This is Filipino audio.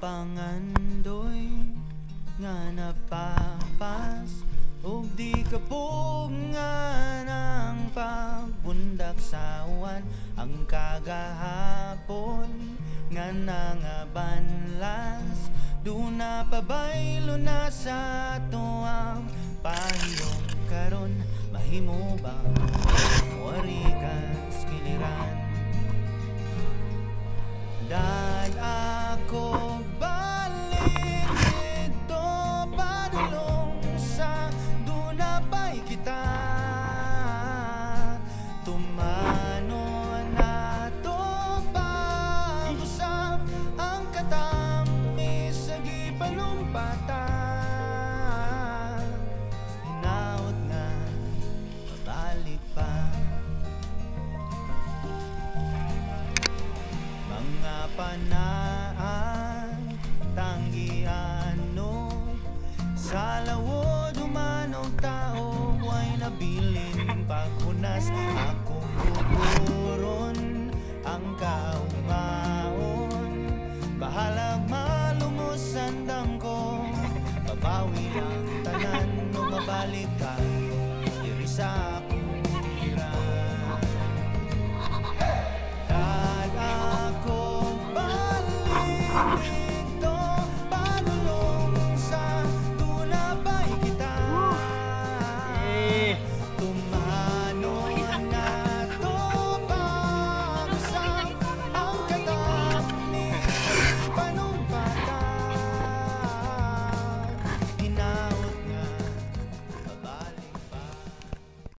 pangandoy nga napapas ug di kapungan ang pagbundak sa uwan. Ang kagahapon nga nangabanlas duna pabaylo na sa to ang pahiyong karon. Mahimo bang wari kas kiliran? Dahil ako balik dito padulong sa dunapay kita. Tumano na to pag-usap ang katamis sa gipanumpatan. Hinaot nga mabalik pa mga panaan tanggiano sa lawo dumanong tao way nabilin paghunas. Akong kukuron ang kaumaon, bahalag malumos andam ko. Babawi lang tanan no mabalik ka diri sa akong hiliran. Dahil ako balik